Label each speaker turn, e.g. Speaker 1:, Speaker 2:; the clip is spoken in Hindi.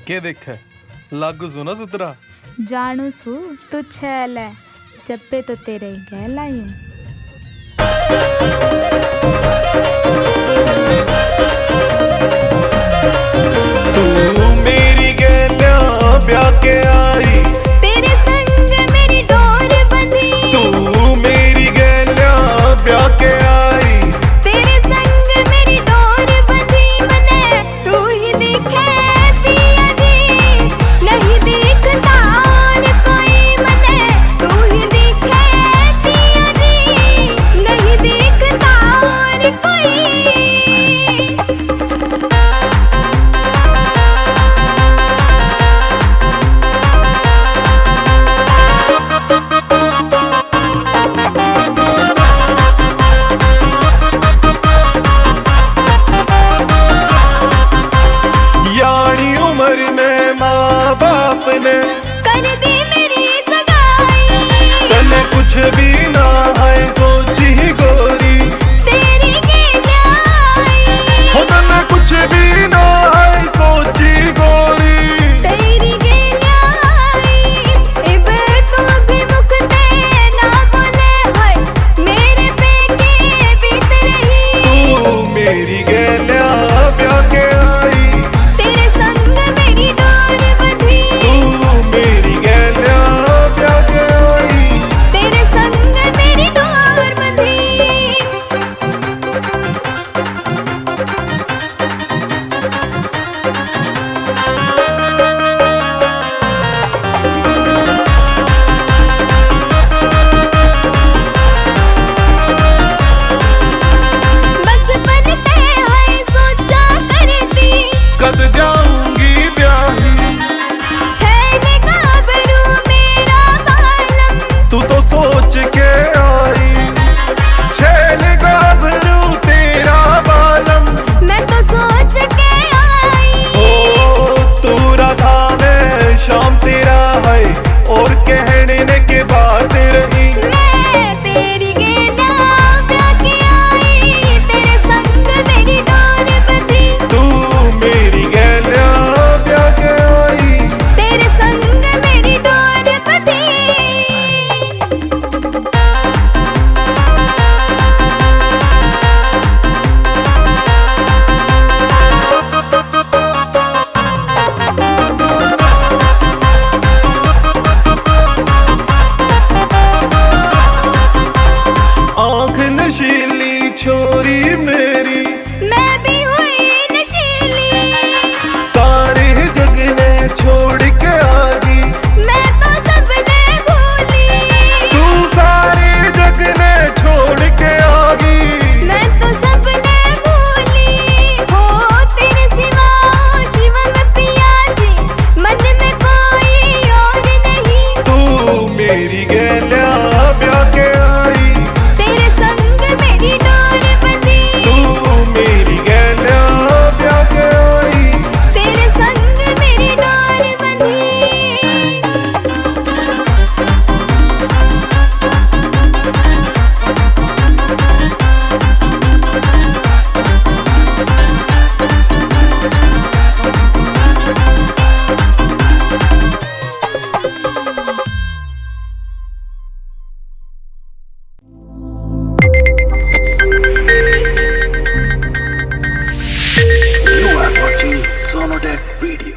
Speaker 1: के देखे लागू सुना सुतरा
Speaker 2: जानू सु तू छैल है जब्बे तो तेरे ही गहला ही
Speaker 1: तू मेरी गहना ब्याह के आई
Speaker 2: तेरे संग मेरी डोर बंधी
Speaker 1: तू मेरी गहना ब्याह के आई
Speaker 2: तेरे संग मेरी डोर बंधी मने तू ही दिखे पिया जी नहीं दिखता और कोई मने तू ही दिखे पिया जी नहीं दिखता और कोई
Speaker 1: यानी उम्र में माँ बाप ने
Speaker 2: कर दी मेरी सगाई
Speaker 1: तने कुछ भी ना है सोची ही गोरी
Speaker 2: तेरी के न्याय
Speaker 1: हो तने कुछ भी ना है सोची गोरी
Speaker 2: तेरी के न्याय इबे तो भी मुखते ना बोले है मेरे पे के बीत रही
Speaker 1: तू मेरी गहना ब्याह के आई
Speaker 2: तेरे संग मेरी डोर बंधी
Speaker 1: तू मेरी गहना ब्याह के आई
Speaker 2: तेरे संग मेरी डोर बंधी बचपन से है सोचा करती
Speaker 1: कद जाऊंगी ब्याही
Speaker 2: छैल गाभरू मेरा बालम
Speaker 1: तू तो सोच के आई छैल गाभरू तेरा बालम
Speaker 2: मैं तो सोच के आई
Speaker 1: ओ तू राधा में शाम तेरा है और कहने के बाद रही
Speaker 2: मैं तेरी गेना ब्याह के आई तेरे संग मेरी डोर बंधी
Speaker 1: तू मेरी गहना ब्याह के आई
Speaker 2: तेरे संग मेरी डोर बंधी
Speaker 1: आंख नशीली छोरी मेरी
Speaker 2: मैं भी हुई नशीली
Speaker 1: सारे जग ने छोड़ के आ गई
Speaker 2: मैं तो सबने भूली
Speaker 1: तू सारे जग ने छोड़ के आ गई
Speaker 2: मैं तो सबने भूली हो तेरे सिवा जीवन में पिया जी मन में कोई और नहीं
Speaker 1: तू मेरी गहना ब्याह के आई
Speaker 2: तेरे संग मेरी डोर बंधी
Speaker 1: तू मेरी गहना ब्याह के आई
Speaker 2: तेरे संग मेरी डोर बंधी
Speaker 3: You are watching Sonodec video.